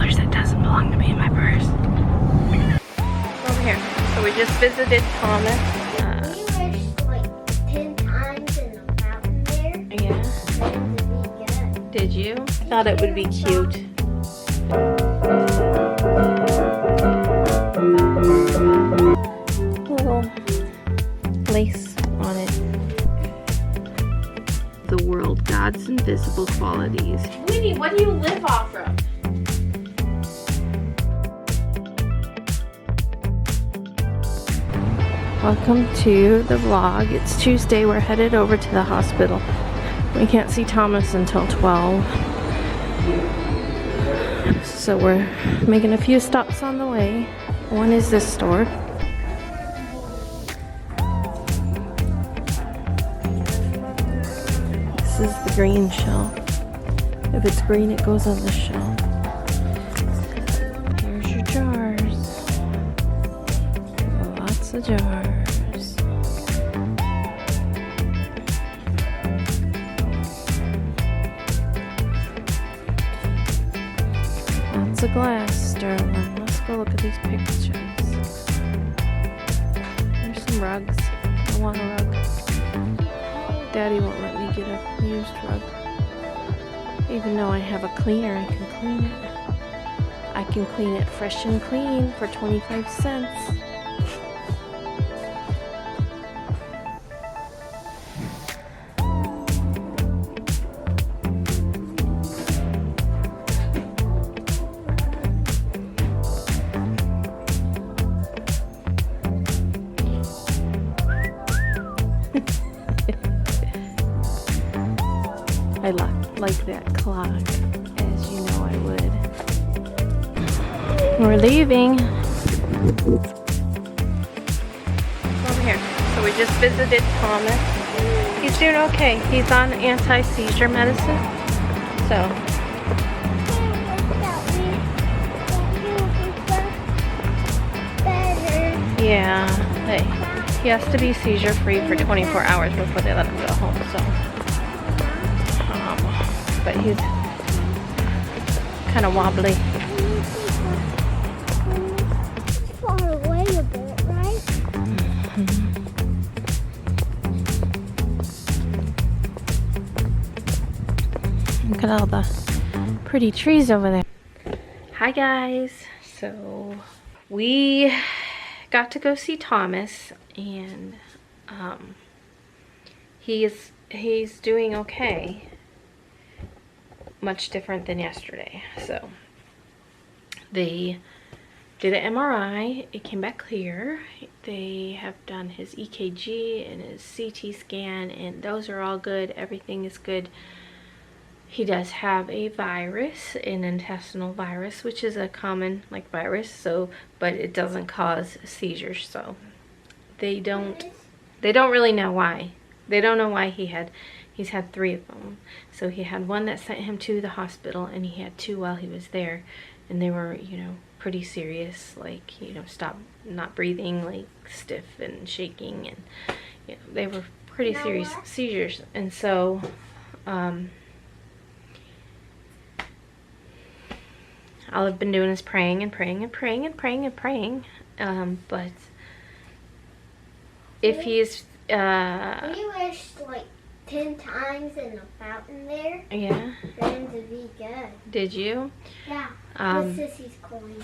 $10 that doesn't belong to me in my purse. Over here. So we just visited Thomas. We wished like 10 times in the fountain there. Yeah. Then to be good. Did you? I thought it would be cute. Little lace on it. The world, God's invisible qualities. Winnie, what do you live off of? Welcome to the vlog. It's Tuesday. We're headed over to the hospital. We can't see Thomas until 12. So we're making a few stops on the way. One is this store. This is the green shelf. If it's green, it goes on the shelf. Here's your jars. Lots of jars. Lots of glass, Sterling. Let's go look at these pictures. There's some rugs. I want a rug. Daddy won't let me get a used rug. Even though I have a cleaner, I can clean it. I can clean it fresh and clean for 25 cents. I like that clock, as you know I would. We're leaving. Over here. So we just visited Thomas. He's doing okay. He's on anti-seizure medicine. So. Yeah. He has to be seizure free for 24 hours before they let him go home. So. But he's kind of wobbly. Far away a bit, right? Look at all the pretty trees over there. Hi guys. So we got to go see Thomas, and he's doing okay. Much different than yesterday. So they did an MRI. It came back clear. They have done his EKG and his CT scan, and those are all good. Everything is good. He does have a virus, an intestinal virus, which is a common like virus, so but it doesn't cause seizures. So they don't really know why. They don't know why he's had 3 of them. So he had one that sent him to the hospital, and he had 2 while he was there, and they were, you know, pretty serious, like, you know, not breathing, like stiff and shaking, and you know, they were pretty serious seizures. And so all I've been doing is praying and praying and praying and praying and praying. But if he's We wished like 10 times in the fountain there. Yeah. Then to be good. Did you? Yeah. This is his coin.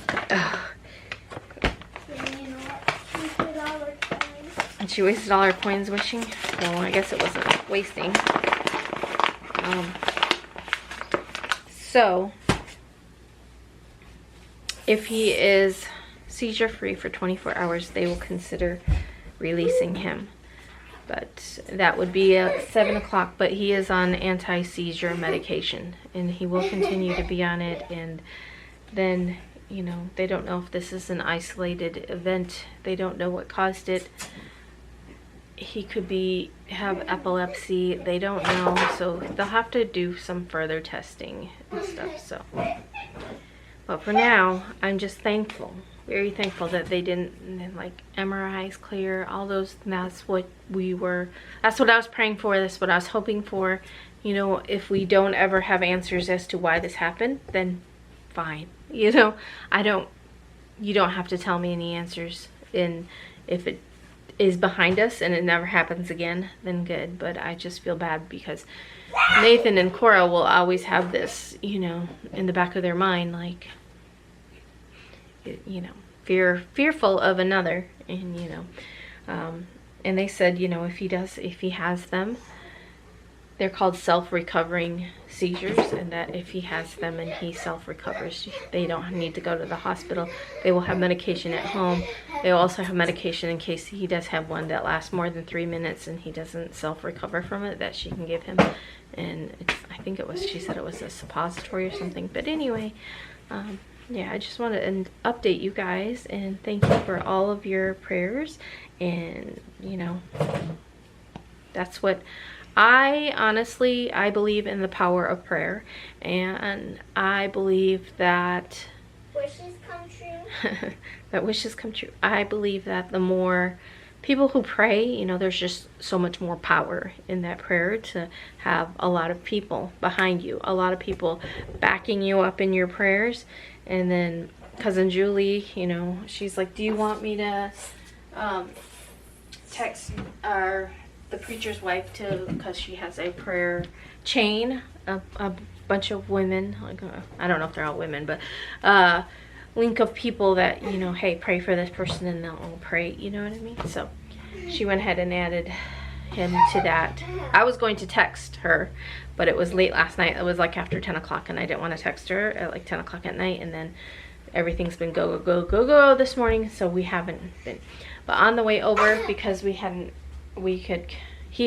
And you know what? She wasted all her coins. And she wasted all her coins wishing? Well, I guess it wasn't wasting. So, if he is seizure free for 24 hours, they will consider releasing him. But that would be at 7 o'clock, but he is on anti-seizure medication, and he will continue to be on it. And then, you know, they don't know if this is an isolated event. They don't know what caused it. He could have epilepsy. They don't know, so they'll have to do some further testing and stuff. So, but for now, I'm just thankful. Very thankful that they didn't, like, MRIs clear, all those. That's what I was praying for. That's what I was hoping for. You know, if we don't ever have answers as to why this happened, then fine. You know, you don't have to tell me any answers. And if it is behind us and it never happens again, then good. But I just feel bad because Nathan and Cora will always have this, you know, in the back of their mind, like, you know, fearful of another. And, you know, and they said, you know, if he has them, they're called self-recovering seizures, and that if he has them and he self-recovers, they don't need to go to the hospital. They will have medication at home. They will also have medication in case he does have one that lasts more than 3 minutes and he doesn't self-recover from it, that she can give him. And I think she said it was a suppository or something. But anyway, yeah, I just wanted to update you guys and thank you for all of your prayers. And, you know, that's what I believe in the power of prayer, and I believe that wishes come true. that wishes come true. I believe that the more people who pray, you know, there's just so much more power in that prayer to have a lot of people behind you, a lot of people backing you up in your prayers. And then Cousin Julie, you know, she's like, do you want me to text the preacher's wife too, because she has a prayer chain, a bunch of women, like, I don't know if they're all women, but link of people that, you know, hey, pray for this person, and they'll all pray, you know what I mean? So she went ahead and added him to that. I was going to text her, but it was late last night. It was like after 10 o'clock, and I didn't want to text her at like 10 o'clock at night, and then everything's been go this morning, so we haven't been. But on the way over, because he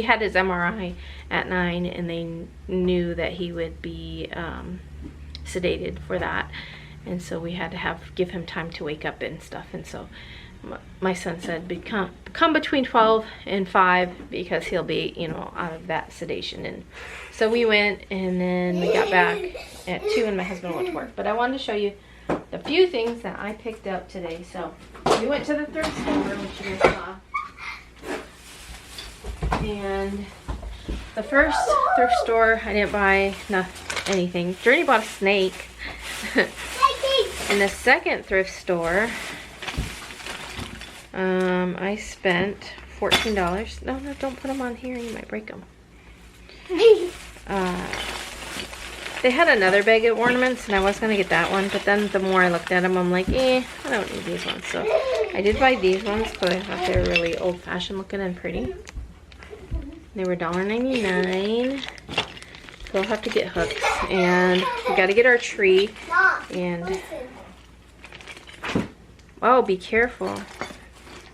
had his MRI at 9, and they knew that he would be sedated for that, and so we had to give him time to wake up and stuff. And so my son said, come between 12 and 5, because he'll be, you know, out of that sedation. And so we went, and then we got back at 2, and my husband went to work. But I wanted to show you the few things that I picked up today. So we went to the thrift store, which you guys saw. And the first thrift store, I didn't buy anything. Journey bought a snake. In the second thrift store, I spent $14. No, don't put them on here. You might break them. They had another bag of ornaments, and I was going to get that one. But then the more I looked at them, I'm like, I don't need these ones. So I did buy these ones, because I thought they were really old-fashioned looking and pretty. They were $1.99. So we'll have to get hooks. And we got to get our tree. And oh, be careful.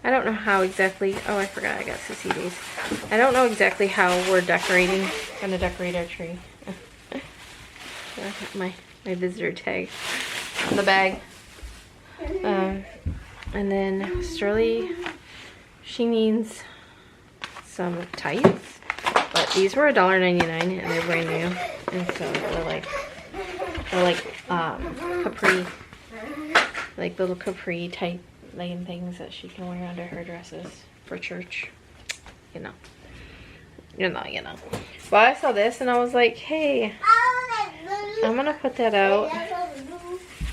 I don't know how exactly. Oh, I forgot I got Sissy these. I don't know exactly how we're gonna decorate our tree. I got my visitor tag on the bag. And then Sterling, she needs some tights, but these were $1.99, and they're brand new, and so they're like capri, like little capri tight legging things that she can wear under her dresses for church, you know. But I saw this, and I was like, hey, I'm gonna put that out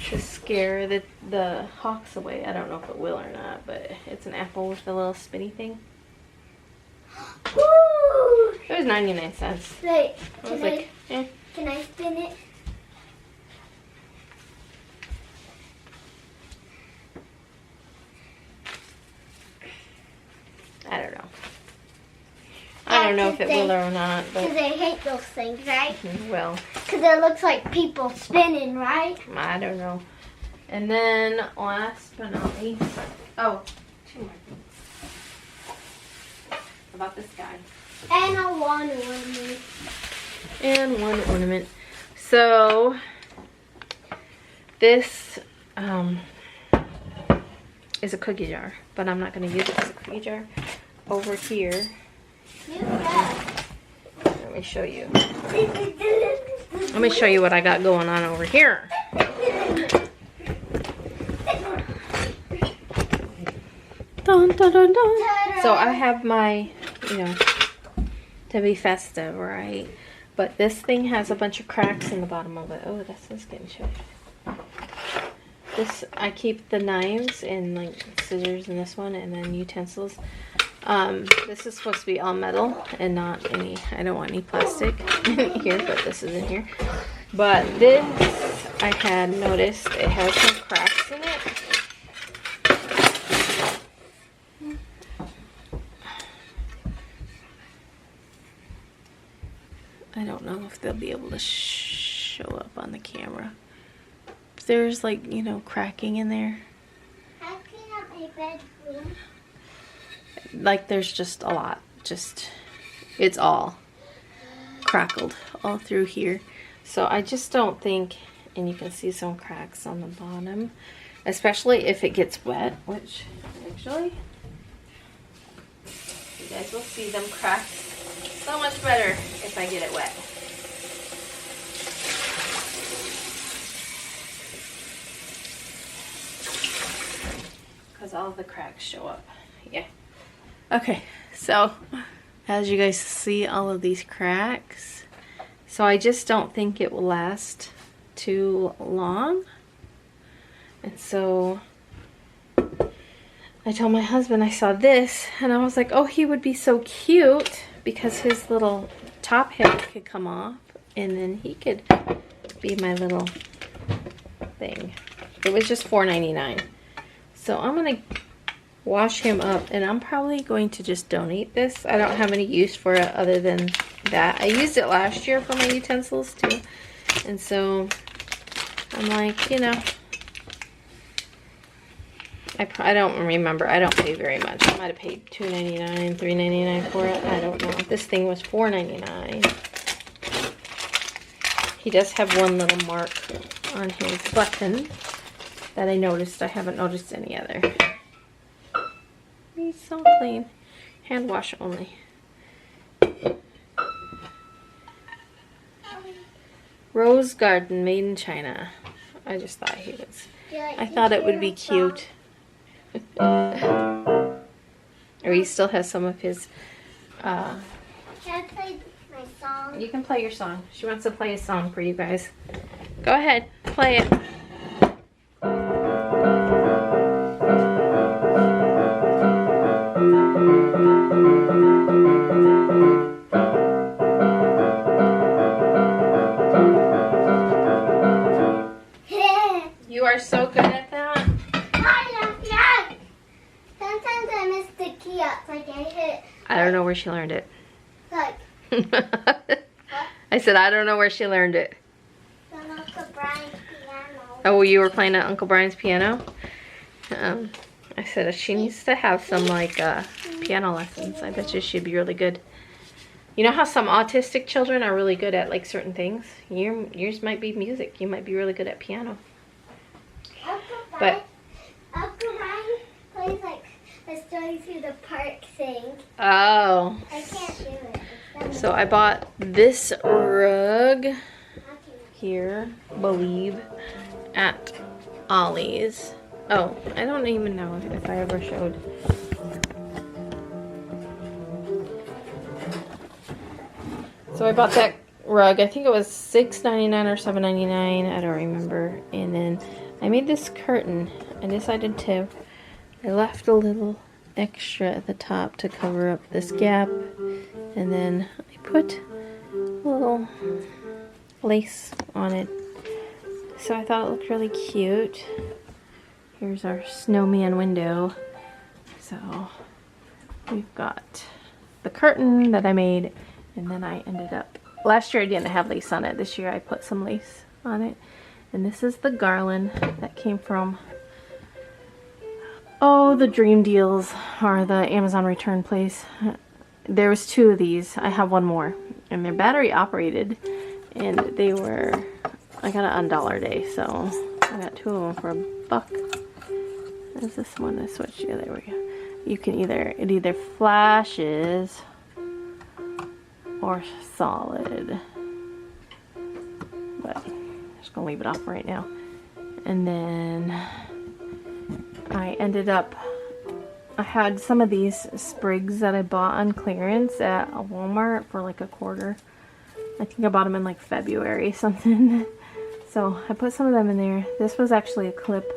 to scare the hawks away. I don't know if it will or not, but it's an apple with the little spinny thing. It was 99 cents. Wait, Can I spin it? I don't know. I don't know if it will or not. Because they hate those things, right? Well. Because it looks like people spinning, right? I don't know. And then last but not least, oh, 2 more things. About this guy. And a one ornament. And one ornament. So this is a cookie jar, but I'm not going to use it as a cookie jar. Over here, let me show you. Let me show you what I got going on over here. Dun, dun, dun, dun. So I have my, you know, to be festive, right? But this thing has a bunch of cracks in the bottom of it. Oh, this is getting shut. This, I keep the knives and like scissors in this one, and then utensils. This is supposed to be all metal and not any, I don't want any plastic in here, but this is in here. But this, I had noticed it has some cracks in it. I don't know if they'll be able to show up on the camera. There's like, you know, cracking in there. I clean up my bedroom. Like there's just a lot. Just, it's all crackled all through here. So I just don't think, and you can see some cracks on the bottom, especially if it gets wet, which actually, you guys will see them cracks so much better if I get it wet. Because all the cracks show up. Yeah. Okay, so as you guys see all of these cracks, so I just don't think it will last too long. And so I told my husband I saw this, and I was like, oh, he would be so cute because his little top hat could come off, and then he could be my little thing. It was just $4.99. So I'm gonna wash him up, and I'm probably going to just donate this. I don't have any use for it other than that. I used it last year for my utensils too, and so I'm like, you know, I don't remember. I don't pay very much. I might have paid $2.99, $3.99 for it. I don't know. This thing was $4.99. He does have one little mark on his button that I noticed. I haven't noticed any other. He's so clean. Hand wash only. Rose Garden, made in China. I just thought he was. I thought it would be cute. Or he still has some of his. Can I play my song? You can play your song. She wants to play a song for you guys. Go ahead, play it. You are so good at that. Sometimes I miss the key up, like I hit. I don't know where she learned it. Like. I said I don't know where she learned it. On Uncle Brian's piano. Oh, you were playing at Uncle Brian's piano? I said she needs to have some like piano lessons. I bet you she'd be really good. You know how some autistic children are really good at like certain things? Yours might be music. You might be really good at piano. But Uncle Brian plays like a story through the park thing. oh. I can't do it. So I bought this rug here, believe, at Ollie's. Oh, I don't even know if I ever showed. So I bought that rug. I think it was $6.99 or $7.99. I don't remember. And then I made this curtain. I decided to. I left a little extra at the top to cover up this gap, and then I put a little lace on it. So I thought it looked really cute. Here's our snowman window. So we've got the curtain that I made, and then I ended up, last year I didn't have lace on it. This year I put some lace on it. And this is the garland that came from, oh, the Dream Deals, or the Amazon return place. There was 2 of these. I have one more, and they're battery operated, and they were, I got it on Dollar Day, so I got 2 of them for $1. Is this one I switched? Yeah, there we go. You can it either flashes or solid, but I'm just gonna leave it off right now. And then I ended up, I had some of these sprigs that I bought on clearance at Walmart for like $1. I think I bought them in like February something. So I put some of them in there. This was actually a clip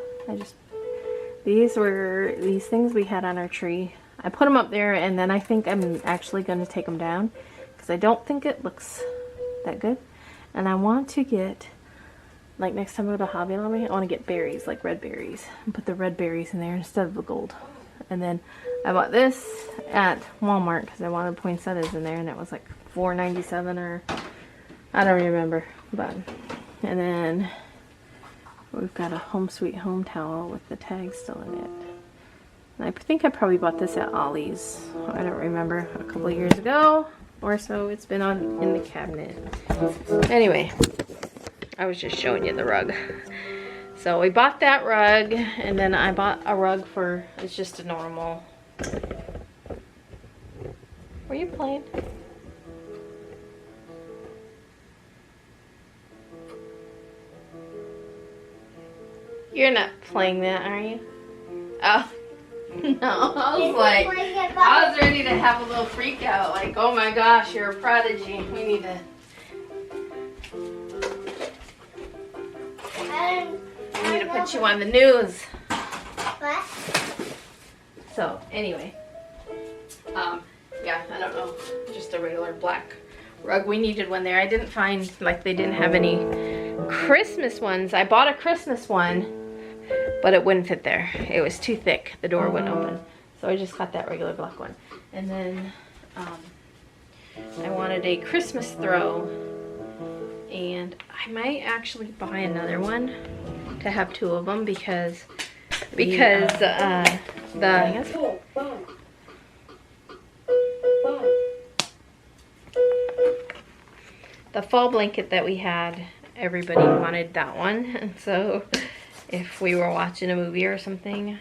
These were these things we had on our tree. I put them up there, and then I think I'm actually going to take them down because I don't think it looks that good. And I want to get, like next time I go to Hobby Lobby, I want to get berries, like red berries, and put the red berries in there instead of the gold. And then I bought this at Walmart because I wanted poinsettias in there, and it was like $4.97 or I don't remember. But and then we've got a Home Sweet Home towel with the tag still in it. And I think I probably bought this at Ollie's. I don't remember, a couple of years ago or so. It's been on in the cabinet. Anyway, I was just showing you the rug. So we bought that rug, and then I bought a rug for, it's just a normal. Were you playing? You're not playing that, are you? Oh, no. I was ready to have a little freak out. Like, oh my gosh, you're a prodigy. We need to. Put you on the news. What? So, anyway. Yeah, I don't know. Just a regular black rug. We needed one there. I didn't find, like, they didn't have any Christmas ones. I bought a Christmas one, but it wouldn't fit there. It was too thick. The door wouldn't open. So I just got that regular black one. And then I wanted a Christmas throw. And I might actually buy another one to have two of them because the fall blanket that we had, everybody wanted that one. And so if we were watching a movie or something,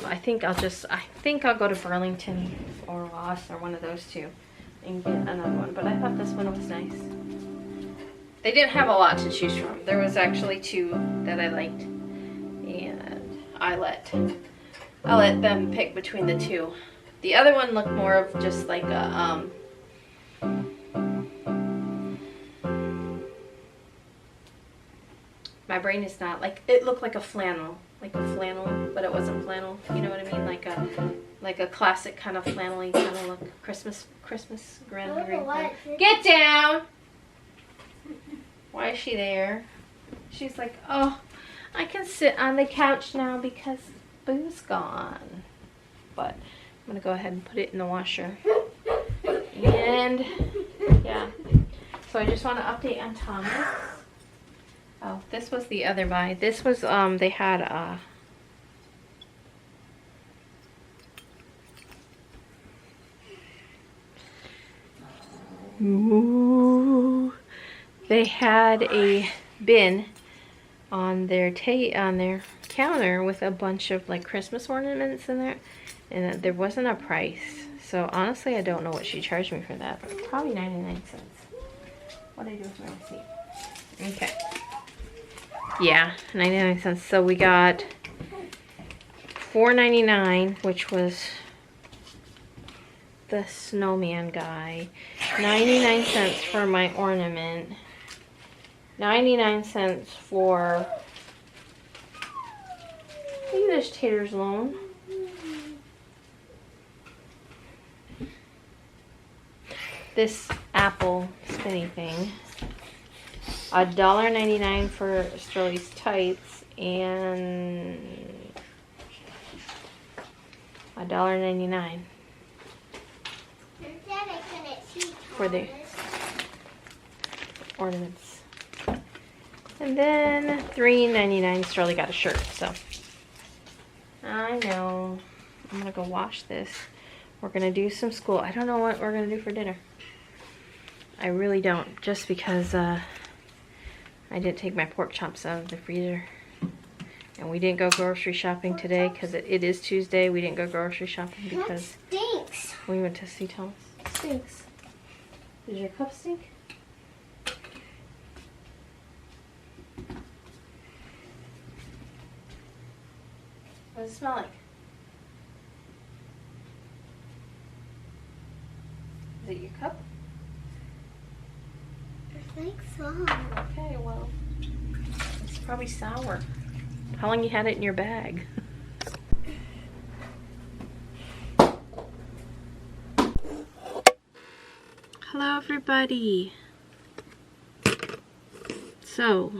I think I'll go to Burlington or Ross or one of those two and get another one. But I thought this one was nice. They didn't have a lot to choose from. There was actually two that I liked, and I let them pick between the two. The other one looked more of just like a my brain is not like, it looked like a flannel, but it wasn't flannel. You know what I mean? Like a classic kind of flannel-y kind of look. Christmas grand green. Get down. Why is she there? She's like, oh, I can sit on the couch now because Boo's gone. But I'm gonna go ahead and put it in the washer. And yeah, so I just want to update on Thomas. Oh, this was the other buy. This was they had ooh, they had a bin on their counter with a bunch of like Christmas ornaments in there, and there wasn't a price. So honestly, I don't know what she charged me for that. Probably 99 cents. What did I do with my receipt? Okay. Yeah, 99 cents. So we got $4.99, which was the snowman guy. 99 cents for my ornament. 99 cents for, I think there's Tater's loan. This apple spinny thing. $1.99 for Sterling's tights and $1.99 for the ornaments. And then $3.99 Sterling got a shirt, so I know. I'm gonna go wash this. We're gonna do some school. I don't know what we're gonna do for dinner. I really don't, just because I didn't take my pork chops out of the freezer. And we didn't go grocery shopping today because it is Tuesday. We didn't go grocery shopping because stinks. We went to see Thomas. It stinks. Does your cup stink? What does it smell like? Is it your cup? I think so. Okay, well, Probably sour. How long you had it in your bag? Hello everybody. So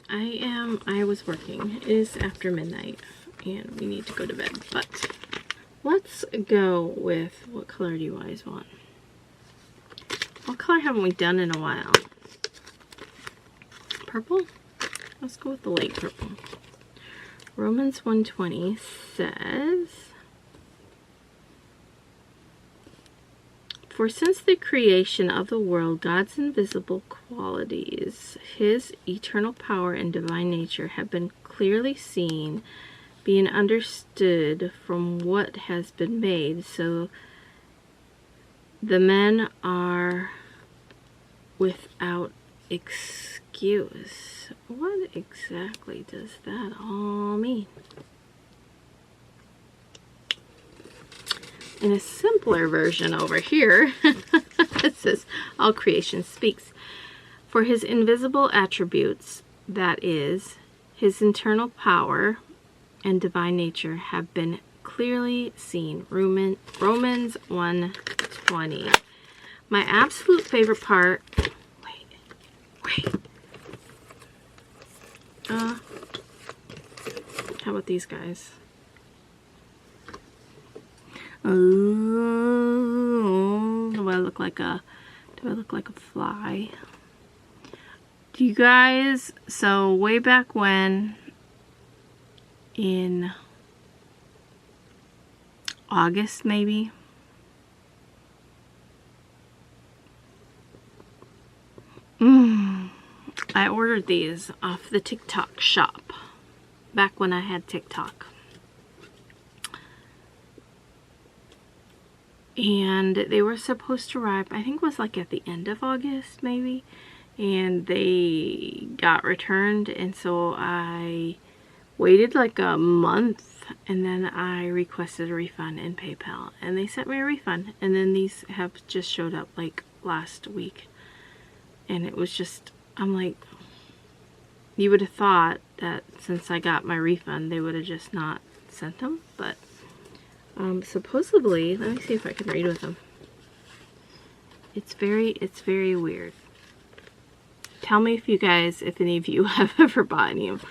I was working. It is after midnight and we need to go to bed, but let's go with, what color do you guys want? What color haven't we done in a while? Purple? Let's go with the light purple. Romans 1:20 says, "For since the creation of the world, God's invisible qualities, his eternal power and divine nature have been clearly seen, being understood from what has been made, so the men are without excuse." What exactly does that all mean? In a simpler version over here, it says, all creation speaks. For his invisible attributes, that is, his internal power and divine nature, have been clearly seen. Romans 1:20. My absolute favorite part, wait. How about these guys? Oh, do I look like a fly? Do you guys, so way back when, in August maybe, I ordered these off the TikTok shop back when I had TikTok. And they were supposed to arrive, I think it was like at the end of August maybe, and they got returned, and so I waited like a month and then I requested a refund in PayPal and they sent me a refund, and then these have just showed up like last week, and it was just, I'm like, you would have thought that since I got my refund they would have just not sent them, but supposedly, let me see if I can read with them. It's very weird. Tell me if you guys, if any of you have ever bought any of them.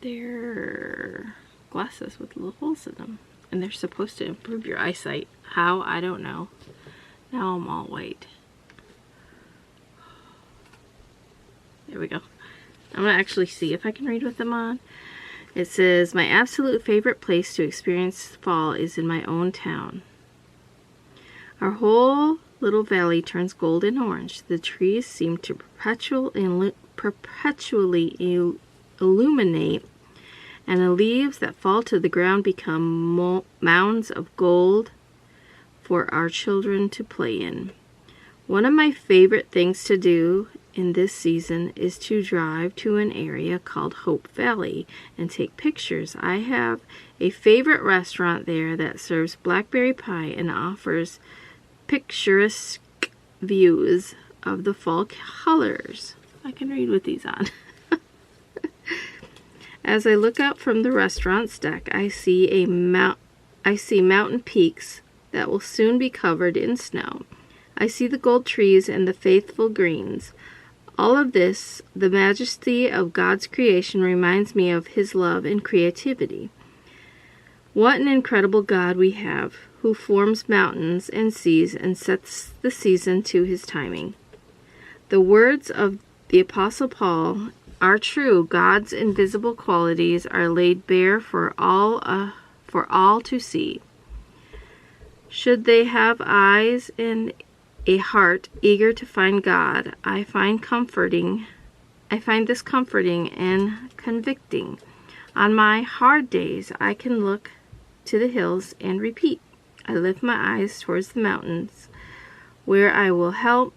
They're glasses with little holes in them, and they're supposed to improve your eyesight. How? I don't know. Now I'm all white. There we go. I'm gonna actually see if I can read with them on. It says, my absolute favorite place to experience fall is in my own town. Our whole little valley turns golden orange. The trees seem to perpetually illuminate, and the leaves that fall to the ground become mounds of gold for our children to play in. One of my favorite things to do in this season is to drive to an area called Hope Valley and take pictures. I have a favorite restaurant there that serves blackberry pie and offers picturesque views of the fall colors. I can read with these on. As I look out from the restaurant's deck, I see mountain peaks that will soon be covered in snow. I see the gold trees and the faithful greens. All of this, the majesty of God's creation, reminds me of his love and creativity. What an incredible God we have, who forms mountains and seas and sets the season to his timing. The words of the Apostle Paul are true. God's invisible qualities are laid bare for all to see. Should they have eyes and a heart eager to find God, I find this comforting and convicting. On my hard days, I can look to the hills and repeat, I lift my eyes towards the mountains, where I will help.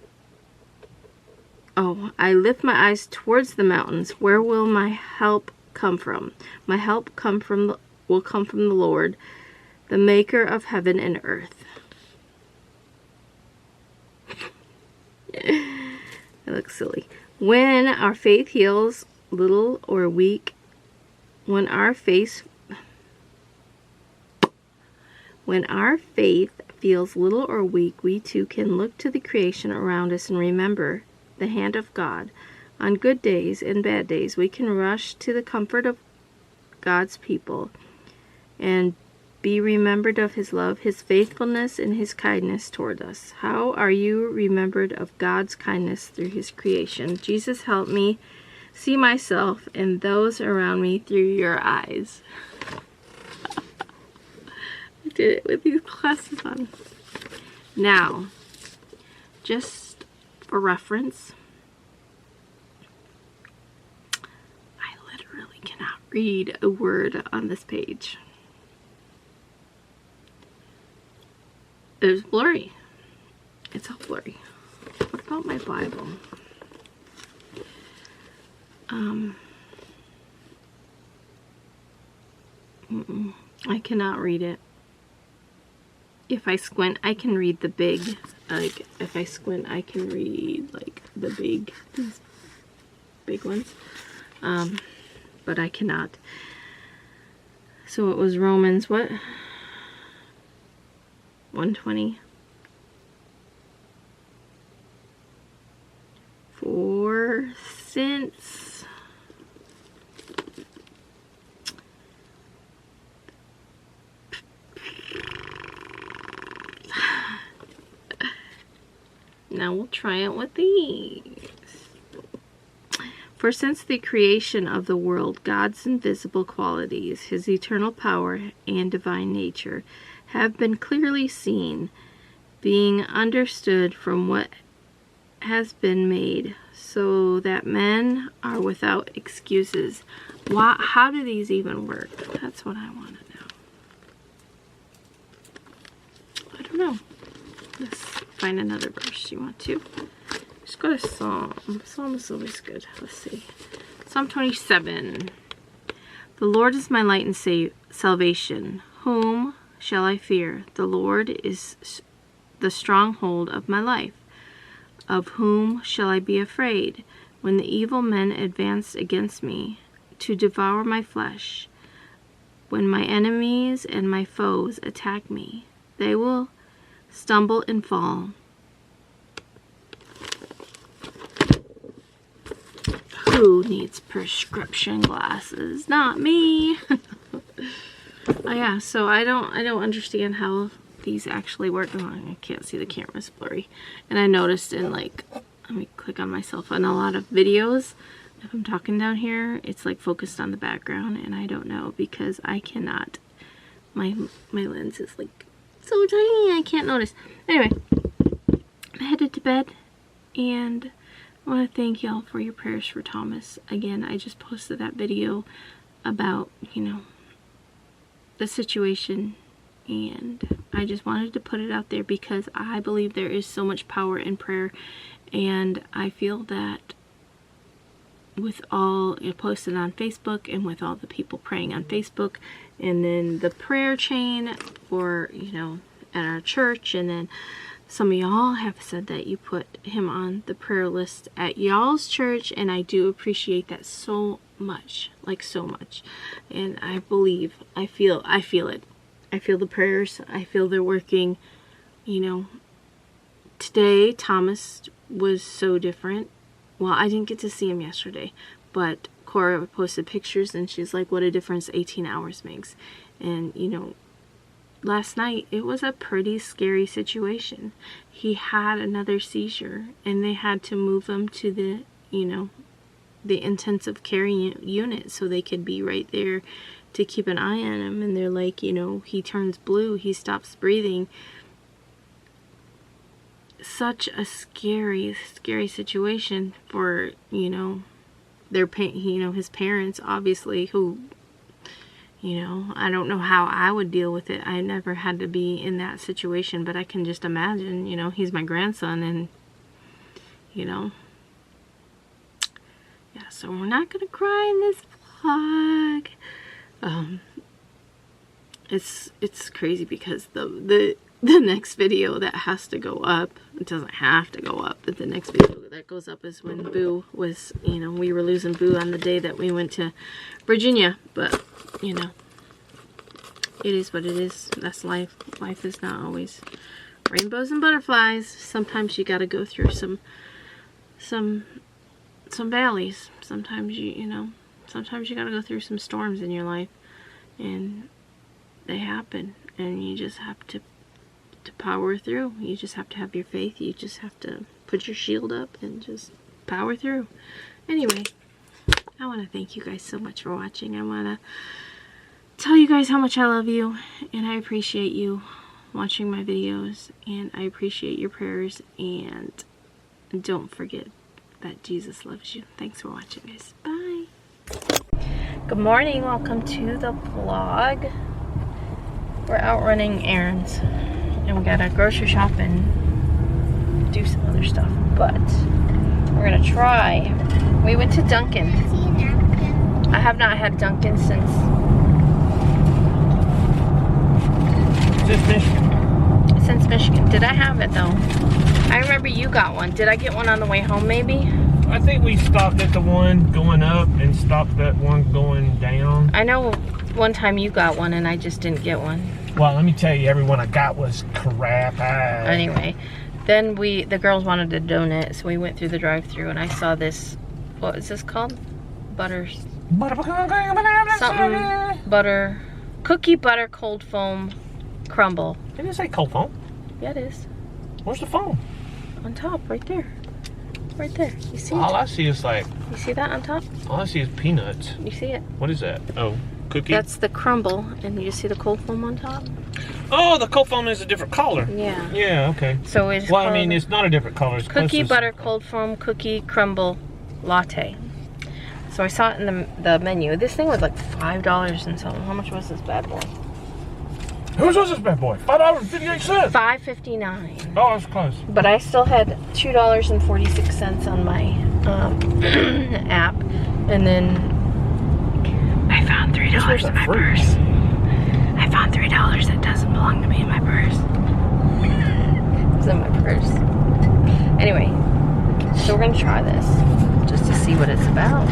I lift my eyes towards the mountains. Where will my help come from? My help will come from the Lord, the maker of heaven and earth. It looks silly. When our faith heals little or weak, when our faith feels little or weak, we too can look to the creation around us and remember the hand of God. On good days and bad days, we can rush to the comfort of God's people and be remembered of His love, His faithfulness, and His kindness toward us. How are you remembered of God's kindness through His creation? Jesus, help me see myself and those around me through your eyes. I did it with these glasses on. Now, just for reference, I literally cannot read a word on this page. It's blurry. It's all blurry. What about my Bible? I cannot read it. If I squint, I can read the big. Like, if I squint, I can read, like, these big ones. But I cannot. So it was Romans, what? 120. For since now we'll try it with these. For since the creation of the world, God's invisible qualities, His eternal power and divine nature, have been clearly seen, being understood from what has been made, so that men are without excuses. How do these even work? That's what I want to know. I don't know. Let's find another verse. You want to? Just go to Psalm. Psalm is always good. Let's see. Psalm 27. The Lord is my light and salvation. Whom shall I fear? The Lord is the stronghold of my life. Of whom shall I be afraid? When the evil men advance against me to devour my flesh, when my enemies and my foes attack me, they will stumble and fall. Who needs prescription glasses? Not me. Oh yeah, so I don't understand how these actually work. Oh, I can't see, the camera's blurry. And I noticed in, like, let me click on myself, on a lot of videos, if I'm talking down here, it's like focused on the background, and I don't know, because I cannot, my lens is like so tiny, I can't notice. Anyway, I'm headed to bed, and I want to thank y'all for your prayers for Thomas. Again, I just posted that video about, you know, the situation, and I just wanted to put it out there because I believe there is so much power in prayer, and I feel that with all it posted on Facebook, and with all the people praying on Facebook, and then the prayer chain for, you know, at our church, and then some of y'all have said that you put him on the prayer list at y'all's church, and I do appreciate that so much, like so much. And I believe, I feel it. I feel the prayers. I feel they're working. You know, today Thomas was so different. Well, I didn't get to see him yesterday, but Cora posted pictures, and she's like, what a difference 18 hours makes. And, you know, last night, it was a pretty scary situation. He had another seizure, and they had to move him to the, you know, the intensive care unit so they could be right there to keep an eye on him. And they're like, you know, he turns blue, he stops breathing. Such a scary, scary situation for, you know, his parents, obviously, who, you know, I don't know how I would deal with it. I never had to be in that situation, but I can just imagine, you know, he's my grandson, and, you know, yeah, so we're not gonna cry in this vlog. It's crazy because the the next video that has to go up, it doesn't have to go up, but the next video that goes up is when Boo was, you know, we were losing Boo on the day that we went to Virginia. But, you know, it is what it is. That's life. Life is not always rainbows and butterflies. Sometimes you got to go through some valleys. Sometimes you know, sometimes you got to go through some storms in your life, and they happen, and you just have to power through. You just have to have your faith. You just have to put your shield up and just power through. Anyway, I want to thank you guys so much for watching. I want to tell you guys how much I love you, and I appreciate you watching my videos, and I appreciate your prayers, and don't forget that Jesus loves you. Thanks for watching, guys. Bye. Good morning. Welcome to the vlog. We're out running errands, and we gotta grocery shop and do some other stuff, but we're gonna try. We went to Dunkin'. I have not had Dunkin' since Michigan. Did I have it though? I remember you got one. Did I get one on the way home maybe? I think we stopped at the one going up and stopped at one going down. I know one time you got one and I just didn't get one. Well, let me tell you, every one I got was crap. Anyway, then the girls wanted a donut, so we went through the drive-thru and I saw this, what is this called? Cookie butter cold foam crumble. Did it say cold foam? Yeah, it is. Where's the foam? On top, right there. Right there. You see it? All I see is like... You see that on top? All I see is peanuts. You see it? What is that? Oh, cookie? That's the crumble, and you see the cold foam on top? Oh, the cold foam is a different color. Yeah. Yeah, okay. So it's well, I mean, it's not a different color. It's cookie butter cold foam cookie crumble latte. So I saw it in the menu. This thing was like $5 and something. How much was this bad boy? How much was this bad boy? $5.58. $5.59. Oh, that's close. But I still had $2.46 on my app, and then I found $3 in my purse. I found $3 that doesn't belong to me in my purse. It's in my purse. Anyway, so we're gonna try this just to see what it's about.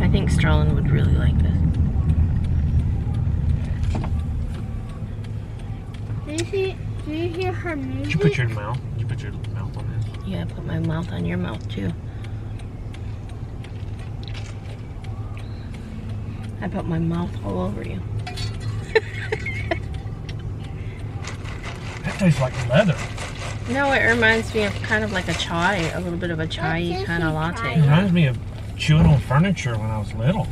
I think Sterling would really like this. Do you hear her music? Did you put your mouth on this? Yeah, I put my mouth on your mouth too. I put my mouth all over you. That tastes like leather. No, it reminds me of kind of like a chai, a little bit of a chai kind of latte. It reminds me of chewing on furniture when I was little.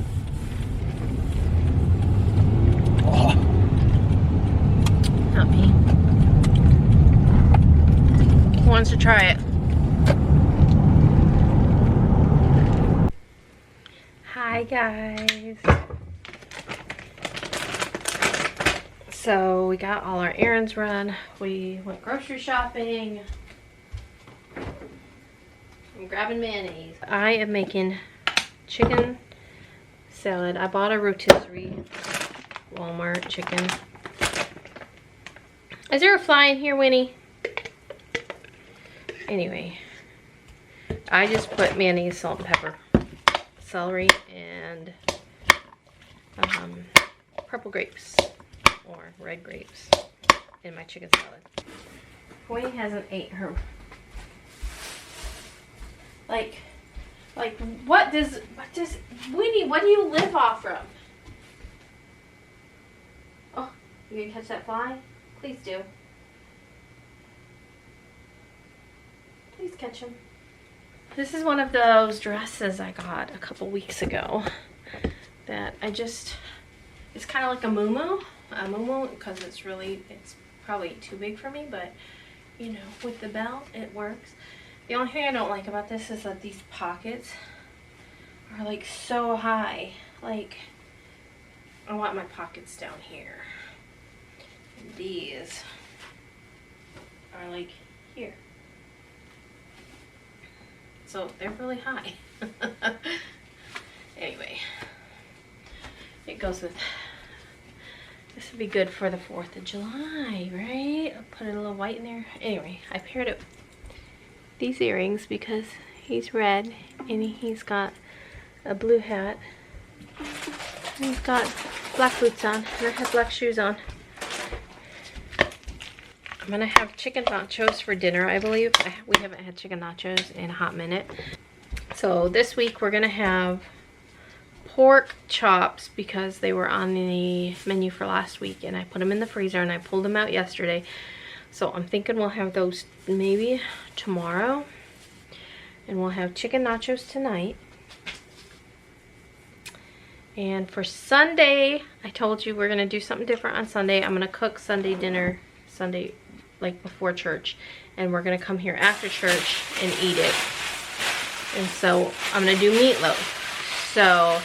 Oh. Not me. Who wants to try it? Hi guys. So we got all our errands run. We went grocery shopping. I'm grabbing mayonnaise. I am making chicken salad. I bought a rotisserie Walmart chicken. Is there a fly in here, Winnie? Anyway, I just put mayonnaise, salt, and pepper, celery, and purple grapes or red grapes in my chicken salad. Winnie hasn't ate her. Like what does Winnie, what do you live off from? Oh, you gonna catch that fly? Please do. Please catch him. This is one of those dresses I got a couple weeks ago that it's kind of like a muumuu, because it's probably too big for me, but you know, with the belt it works. The only thing I don't like about this is that these pockets are like so high. Like, I want my pockets down here. And these are like here. So they're really high. Anyway, it goes with, this would be good for the 4th of July, right? I'll put a little white in there. Anyway, I paired it with these earrings because he's red and he's got a blue hat. And he's got black boots on and I have black shoes on. I'm gonna have chicken nachos for dinner, I believe. We haven't had chicken nachos in a hot minute. So this week we're gonna have pork chops because they were on the menu for last week and I put them in the freezer and I pulled them out yesterday. So I'm thinking we'll have those maybe tomorrow. And we'll have chicken nachos tonight. And for Sunday, I told you we're gonna do something different on Sunday. I'm gonna cook Sunday dinner, Sunday like before church. And we're gonna come here after church and eat it. And so I'm gonna do meatloaf. So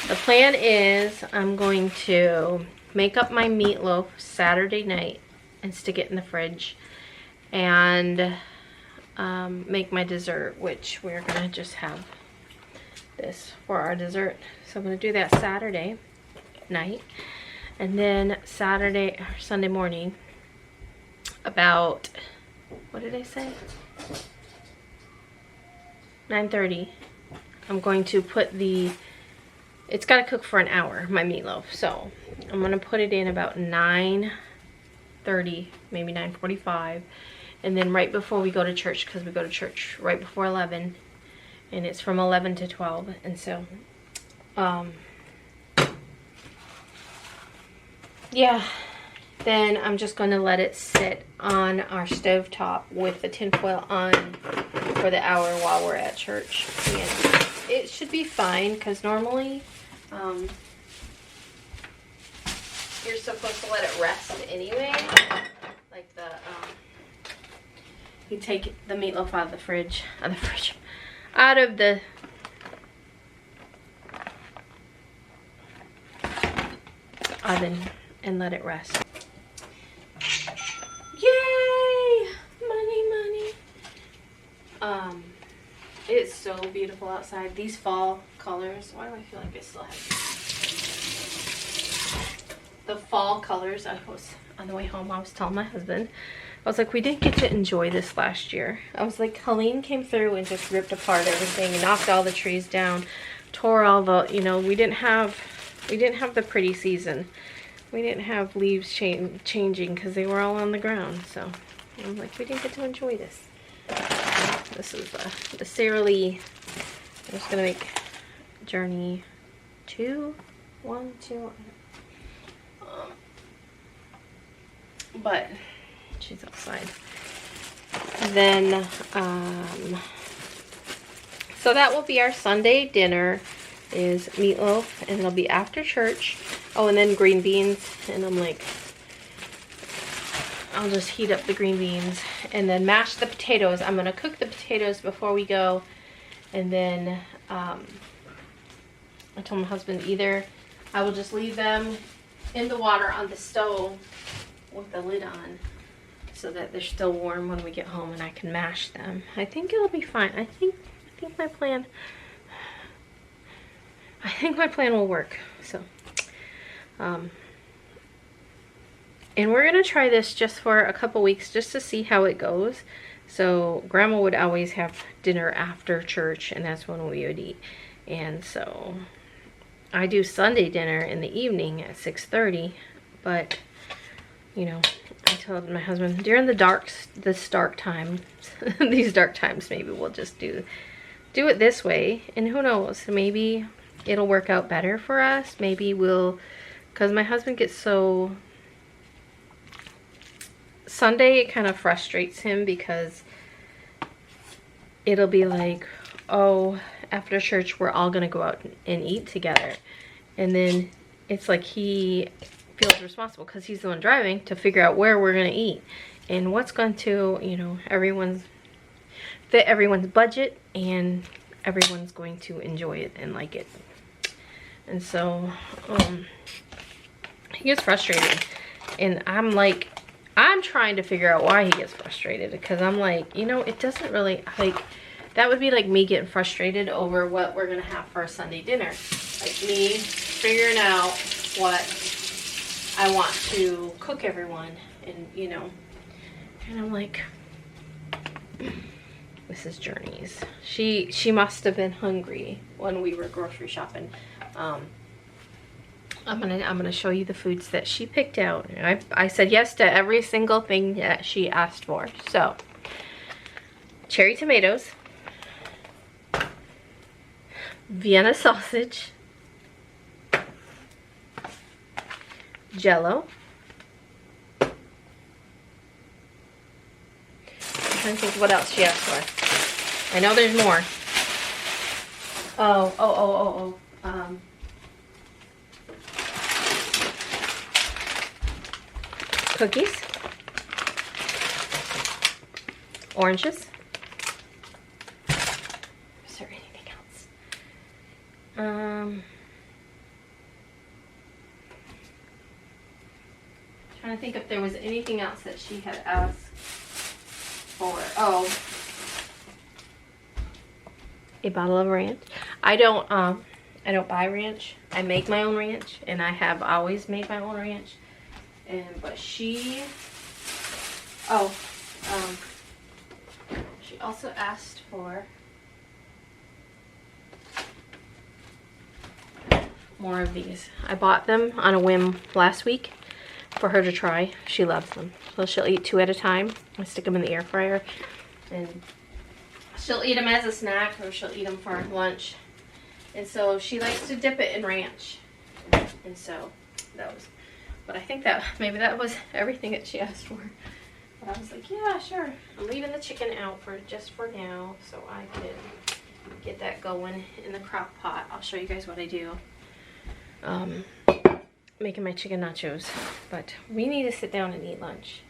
the plan is I'm going to make up my meatloaf Saturday night and stick it in the fridge and make my dessert, which we're gonna just have this for our dessert. So I'm gonna do that Saturday night, and then Saturday or Sunday morning about, what did I say? 9:30. I'm going to put the, it's got to cook for an hour, my meatloaf. So I'm going to put it in about 9:30, maybe 9:45. And then right before we go to church, because we go to church right before 11. And it's from 11 to 12. And so, yeah. Then I'm just going to let it sit on our stovetop with the tinfoil on for the hour while we're at church. And it should be fine because normally you're supposed to let it rest anyway. Like the you take the meatloaf out of the fridge, out of the oven and let it rest. Yay! Money. It's so beautiful outside. These fall colors. Why do I feel like I still have the fall colors? I was on the way home. I was telling my husband, I was like, we didn't get to enjoy this last year. I was like, Helene came through and just ripped apart everything and knocked all the trees down, tore all the, you know, we didn't have the pretty season. We didn't have leaves changing because they were all on the ground. So I'm like, we didn't get to enjoy this. This is the Sara Lee. I'm just gonna make journey 2, 1, 2. But she's outside. Then, so that will be our Sunday dinner. Is meatloaf, and it'll be after church. Oh, and then green beans, and I'm like, I'll just heat up the green beans and then mash the potatoes. I'm gonna cook the potatoes before we go, and then I told my husband either I will just leave them in the water on the stove with the lid on so that they're still warm when we get home and I can mash them. I think it'll be fine. I think my plan will work. So, and we're gonna try this just for a couple weeks just to see how it goes. So Grandma would always have dinner after church, and that's when we would eat. And so I do Sunday dinner in the evening at 6:30, but you know, I told my husband during this dark times, these dark times, maybe we'll just do it this way, and who knows, maybe it'll work out better for us. Maybe we'll, because my husband gets so, Sunday it kind of frustrates him because it'll be like, oh, after church we're all gonna go out and eat together, and then it's like he feels responsible because he's the one driving to figure out where we're gonna eat and what's going to, you know, fit everyone's budget, and everyone's going to enjoy it and like it. And so he gets frustrated, and I'm like, I'm trying to figure out why he gets frustrated, because I'm like, you know, it doesn't really, like, that would be like me getting frustrated over what we're gonna have for a Sunday dinner. Like me figuring out what I want to cook everyone, and you know, and I'm like, Mrs. Journeys. She must have been hungry when we were grocery shopping. I'm gonna show you the foods that she picked out. I said yes to every single thing that she asked for. So, cherry tomatoes, Vienna sausage, Jello. I'm trying to think what else she asked for. I know there's more. Cookies, oranges. Is there anything else? Trying to think if there was anything else that she had asked for. Oh, a bottle of ranch. I don't buy ranch. I make my own ranch, and I have always made my own ranch. But she also asked for more of these. I bought them on a whim last week for her to try. She loves them. So she'll eat 2 at a time. I stick them in the air fryer, and she'll eat them as a snack, or she'll eat them for lunch. And so she likes to dip it in ranch. And so that was, but I think that maybe that was everything that she asked for. But I was like, yeah, sure. I'm leaving the chicken out for just for now, so I can get that going in the crock pot. I'll show you guys what I do. Making my chicken nachos. But we need to sit down and eat lunch.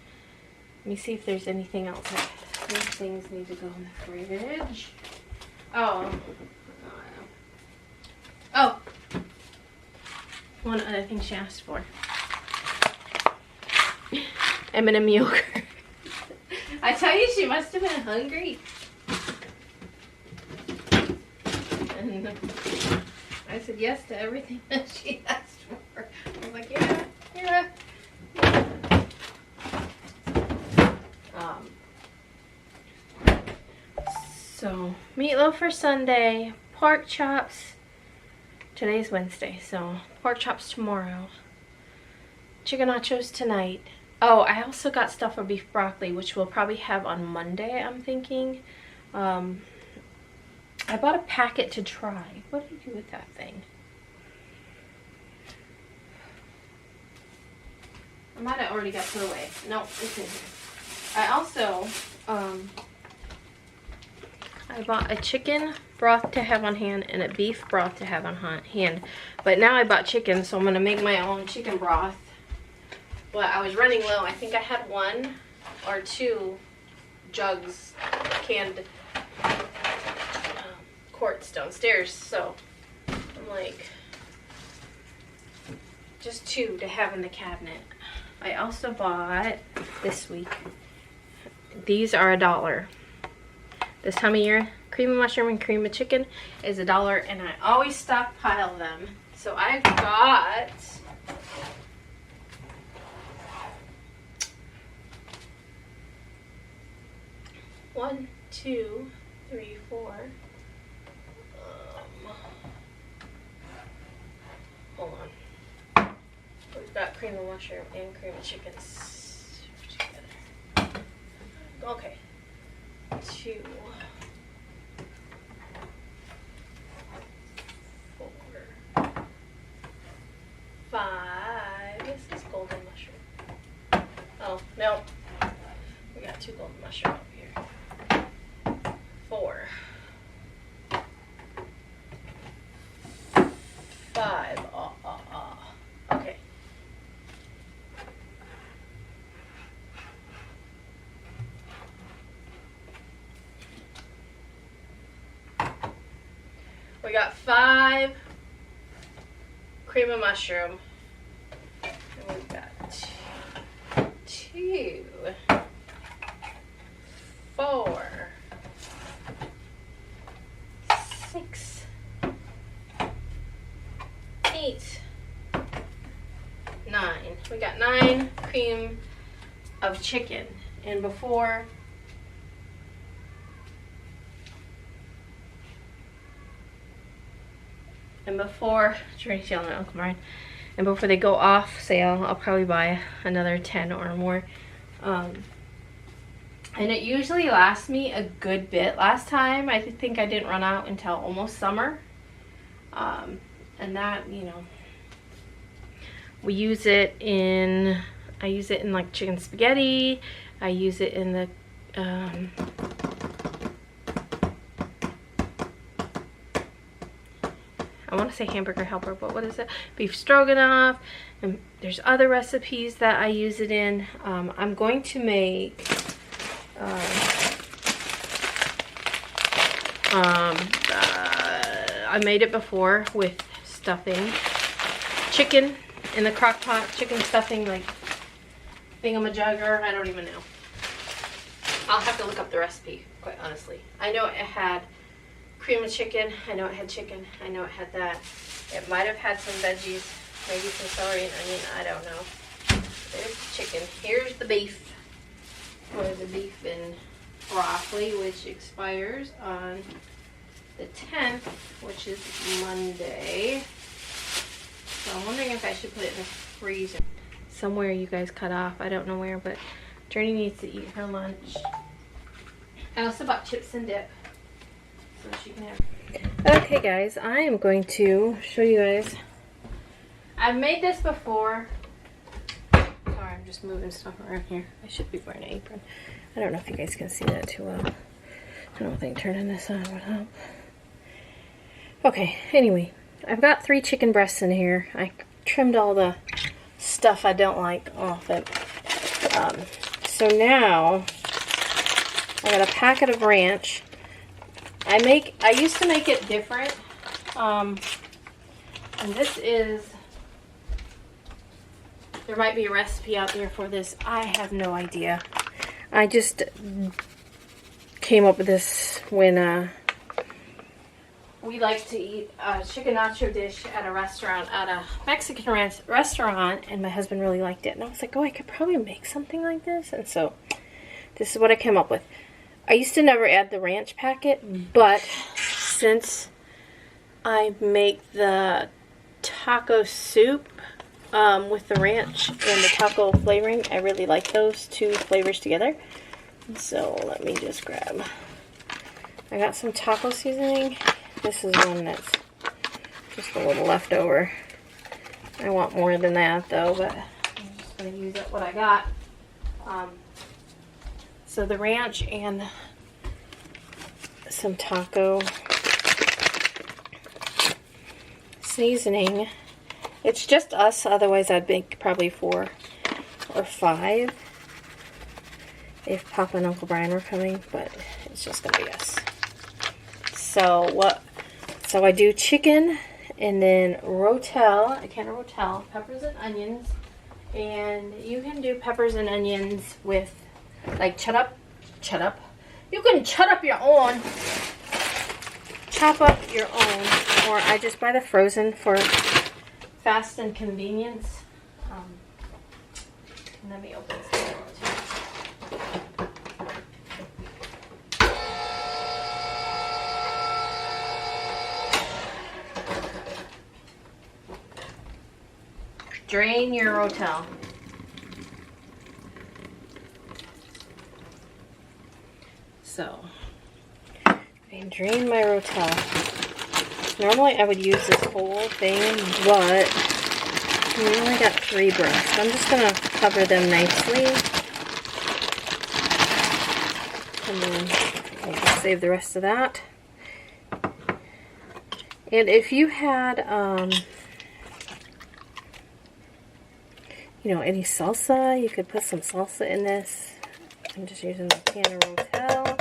Let me see if there's anything else. These things need to go in the fridge. Oh. One other thing she asked for. M&M yogurt. I tell you, she must have been hungry. And I said yes to everything that she asked for. I was like, yeah. So, meatloaf for Sunday, pork chops. Today's Wednesday, so pork chops tomorrow. Chicken nachos tonight. Oh, I also got stuff for beef broccoli, which we'll probably have on Monday, I'm thinking. I bought a packet to try. What did I do with that thing? I might have already got put away. No, it's in here. I also, I bought a chicken broth to have on hand and a beef broth to have on hand. But now I bought chicken, so I'm going to make my own chicken broth. But I was running low. I think I had 1 or 2 jugs, canned quarts downstairs. So I'm like, just 2 to have in the cabinet. I also bought this week. These are $1. This time of year, cream of mushroom and cream of chicken is $1, and I always stockpile them. So I've got 1, 2, 3, 4. Hold on. We've got cream of mushroom and cream of chicken together. Okay. 2, 4, 5. This is golden mushroom. Oh, no. We got 2 golden mushroom up here. 4, 5. Okay. We got 5 cream of mushroom. And we've got 2 2, 4, 6, 8, 9. We got 9 cream of chicken. And before Journey's yelling at Uncle Brian. And before they go off sale, I'll probably buy another 10 or more. And it usually lasts me a good bit. Last time, I think I didn't run out until almost summer. And that, you know, I use it in like chicken spaghetti. I use it in the, I want to say hamburger helper, but what is it? Beef stroganoff. And there's other recipes that I use it in. I'm going to make I made it before with stuffing. Chicken in the crock pot, chicken stuffing, like thingamajugger, I don't even know. I'll have to look up the recipe, quite honestly. I know it had cream of chicken, I know it had chicken, I know it had that. It might have had some veggies, maybe some celery and onion, I don't know. There's the chicken. Here's the beef. Or the beef and broccoli, which expires on the 10th, which is Monday. So I'm wondering if I should put it in the freezer. Somewhere you guys cut off, I don't know where, but Journey needs to eat her lunch. I also bought chips and dip, so she can have. Okay guys, I am going to show you guys. I've made this before. Sorry, I'm just moving stuff around here. I should be wearing an apron. I don't know if you guys can see that too well. I don't think turning this on would help. Okay, anyway, I've got 3 chicken breasts in here. I trimmed all the stuff I don't like off it. So now I got a packet of ranch. I used to make it different. And this is, there might be a recipe out there for this. I have no idea. I just came up with this when we like to eat a chicken nacho dish at a restaurant, at a Mexican restaurant, and my husband really liked it. And I was like, oh, I could probably make something like this. And so this is what I came up with. I used to never add the ranch packet, but since I make the taco soup with the ranch and the taco flavoring, I really like those 2 flavors together. So let me just grab, I got some taco seasoning. This is one that's just a little leftover. I want more than that though, but I'm just going to use up what I got. So the ranch and some taco seasoning. It's just us, otherwise I'd make probably 4 or 5 if Papa and Uncle Brian were coming, but it's just going to be us. So I do chicken and then rotel, a can of rotel, peppers and onions, and you can do peppers and onions with like chop up. You can chop up your own, or I just buy the frozen for fast and convenience. And let me open this door too. Drain your rotel. So, I drain my rotel. Normally I would use this whole thing, but I only got 3 breasts. I'm just going to cover them nicely. And then I'll just save the rest of that. And if you had, you know, any salsa, you could put some salsa in this. I'm just using the can of rotel,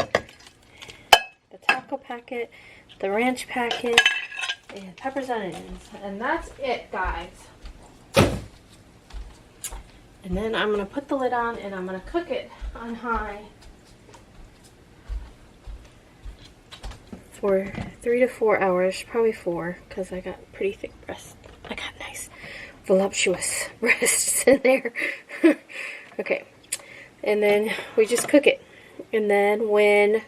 the taco packet, the ranch packet, and peppers and onions. And that's it, guys. And then I'm going to put the lid on and I'm going to cook it on high for 3 to 4 hours, probably 4, because I got pretty thick breasts. I got nice voluptuous breasts in there. Okay, and then we just cook it. And then when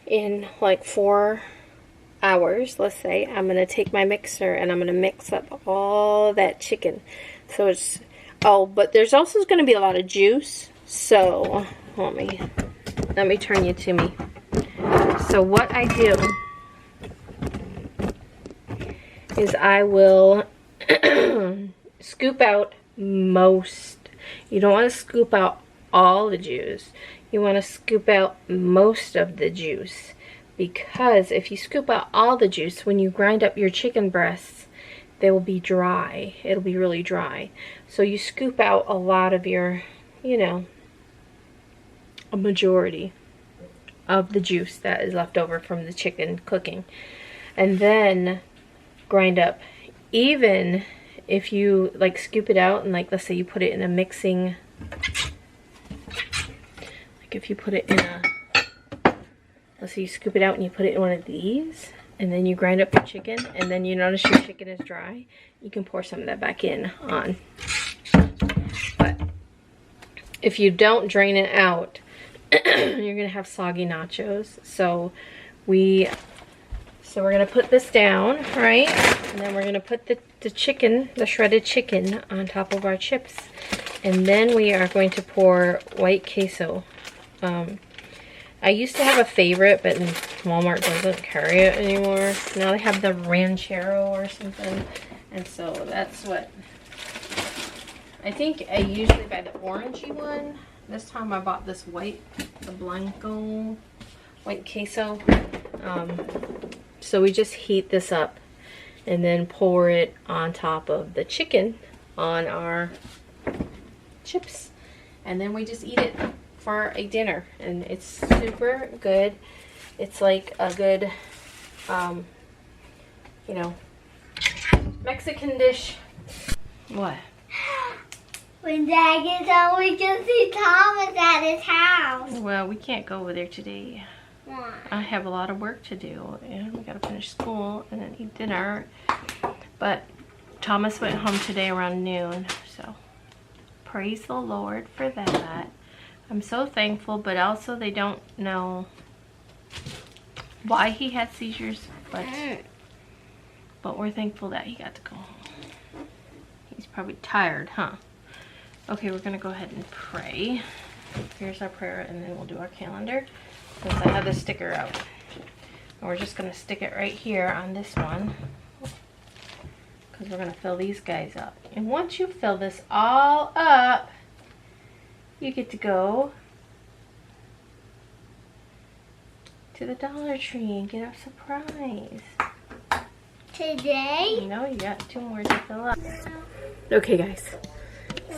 in like 4 hours, let's say, I'm going to take my mixer and I'm going to mix up all that chicken. So it's, oh, but there's also going to be a lot of juice. So let me turn you to me. So what I do is I will scoop out most. You don't want to scoop out all the juice. You want to scoop out most of the juice, because if you scoop out all the juice, when you grind up your chicken breasts, they will be dry. It'll be really dry. So you scoop out a lot of your, you know, a majority of the juice that is left over from the chicken cooking, and then grind up. Even if you like scoop it out and like, let's say you put it in a mixing, like if you put it in a, let's say you scoop it out and you put it in one of these, and then you grind up your chicken, and then you notice your chicken is dry, you can pour some of that back in on. But if you don't drain it out, you're gonna have soggy nachos. So we're gonna put this down, right? And then we're gonna put the chicken, the shredded chicken, on top of our chips. And then we are going to pour white queso. I used to have a favorite, but Walmart doesn't carry it anymore. Now they have the ranchero or something. And so that's what, I think I usually buy the orangey one. This time I bought this white, the Blanco white queso. So we just heat this up and then pour it on top of the chicken on our chips. And then we just eat it for a dinner. And it's super good. It's like a good, you know, Mexican dish. What? When Dad gets home, we can see Thomas at his house. Well, we can't go over there today. Why? I have a lot of work to do, and we gotta finish school and then eat dinner. But Thomas went home today around noon, so praise the Lord for that. I'm so thankful, but also they don't know why he had seizures, but we're thankful that he got to go home. He's probably tired, huh? Okay, we're gonna go ahead and pray. Here's our prayer, and then we'll do our calendar. Since I have the sticker out. And we're just gonna stick it right here on this one, because we're gonna fill these guys up. And once you fill this all up, you get to go to the Dollar Tree and get a surprise. Today? No, you got 2 more to fill up. Okay, guys.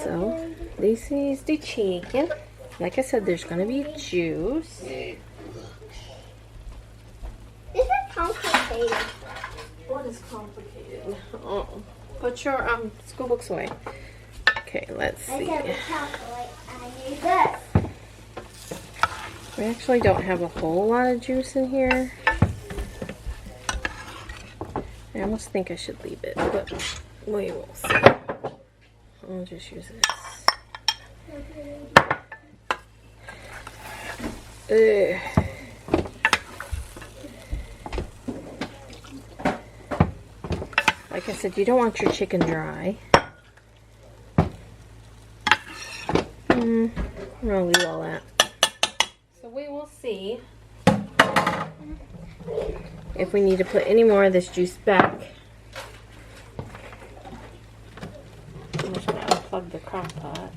So, this is the chicken. Like I said, there's gonna be juice. This is complicated. What is complicated? Oh, put your school books away. Okay, let's see. I got the chocolate. I need this. We actually don't have a whole lot of juice in here. I almost think I should leave it, but we will see. I'll just use this. Like I said, you don't want your chicken dry. I'm gonna leave all that. So we will see if we need to put any more of this juice back. I'm just gonna unplug the crock pot.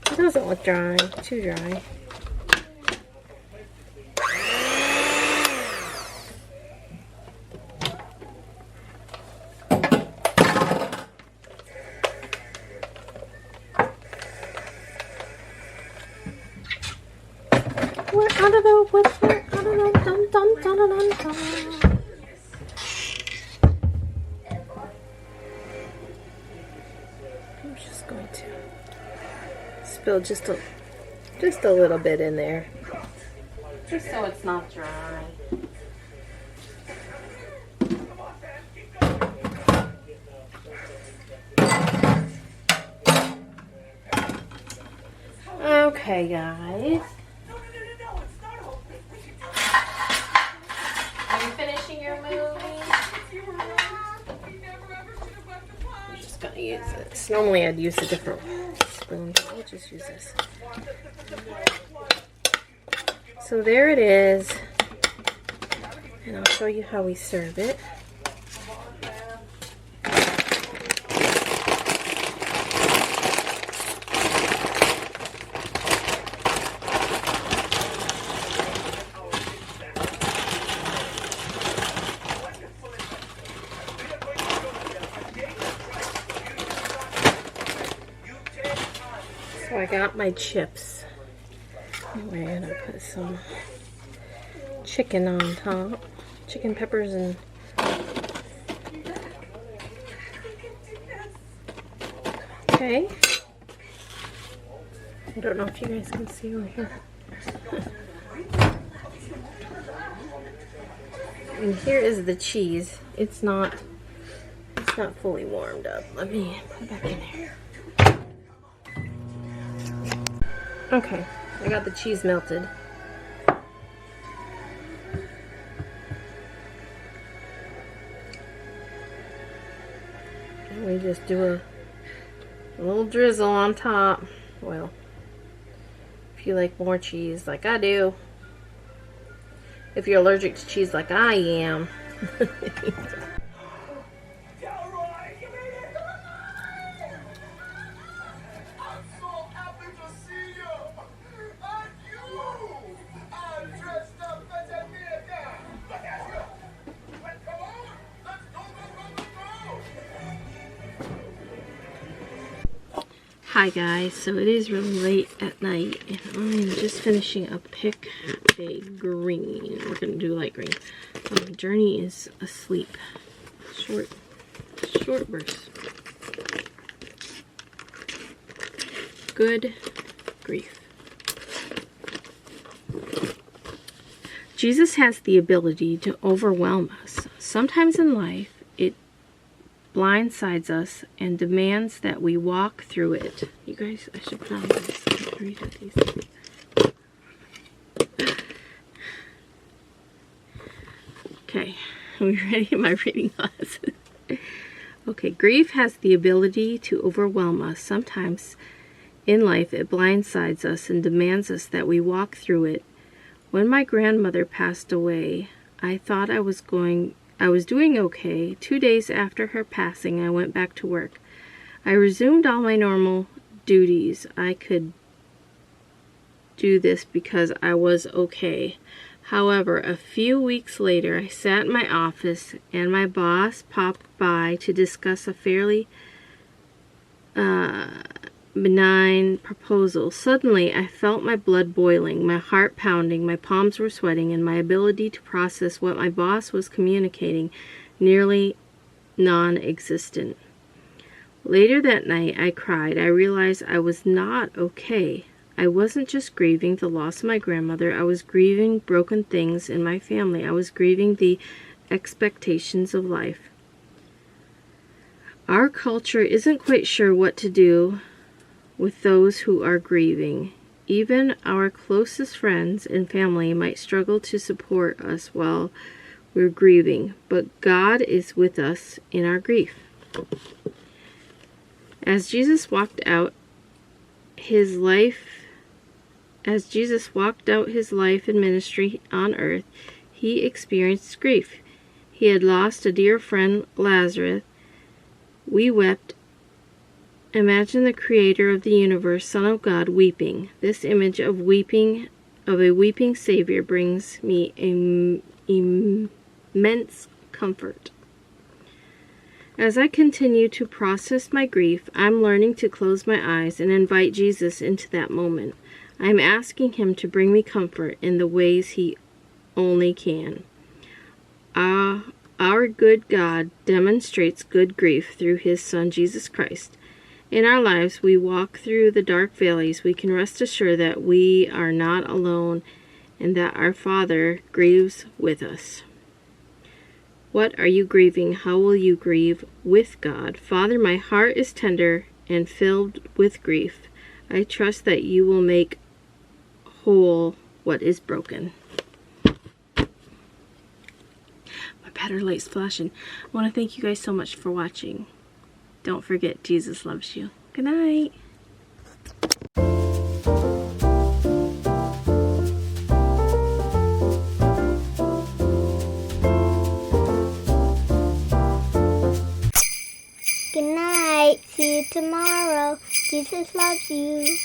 It doesn't look dry, too dry. We're out of the woods. We're out of the dun dun dun dun dun. I'm just going to spill just a little bit in there, just so it's not dry. Okay, guys. Are you finishing your movie? I'm just gonna use this. Normally I'd use a different spoon, but I'll just use this. So there it is. And I'll show you how we serve it. So I got my chips. We're gonna put some chicken on top. Chicken peppers and okay. I don't know if you guys can see over here. And here is the cheese. It's not fully warmed up. Let me put it back in here. Okay, I got the cheese melted. And we just do a little drizzle on top. Well, if you like more cheese like I do. If you're allergic to cheese like I am. Hi guys, so it is really late at night and I'm just finishing up pick a green. We're gonna do light green. Journey is asleep. Short burst. Good grief. Jesus has the ability to overwhelm us. Sometimes in life, it blindsides us and demands that we walk through it. You guys, I should put on this. Read these. Okay, are we ready? Am I reading glasses? Okay, grief has the ability to overwhelm us. Sometimes in life, it blindsides us and demands us that we walk through it. When my grandmother passed away, I thought I was doing okay. 2 days after her passing, I went back to work. I resumed all my normal duties. I could do this because I was okay. However, a few weeks later, I sat in my office and my boss popped by to discuss a fairly benign proposal. Suddenly, I felt my blood boiling, my heart pounding, my palms were sweating, and my ability to process what my boss was communicating nearly non-existent. Later that night, I cried. I realized I was not okay. I wasn't just grieving the loss of my grandmother. I was grieving broken things in my family. I was grieving the expectations of life. Our culture isn't quite sure what to do with those who are grieving. Even our closest friends and family might struggle to support us while we're grieving, but God is with us in our grief. As Jesus walked out his life and ministry on earth, he experienced grief. He had lost a dear friend, Lazarus. We wept. Imagine the creator of the universe, Son of God, weeping. This image of a weeping Savior brings me immense comfort. As I continue to process my grief, I'm learning to close my eyes and invite Jesus into that moment. I'm asking him to bring me comfort in the ways he only can. Our good God demonstrates good grief through his Son, Jesus Christ. In our lives, we walk through the dark valleys. We can rest assured that we are not alone and that our Father grieves with us. What are you grieving? How will you grieve with God? Father, my heart is tender and filled with grief. I trust that you will make whole what is broken. My battery light's flashing. I want to thank you guys so much for watching. Don't forget, Jesus loves you. Good night. Good night. See you tomorrow. Jesus loves you.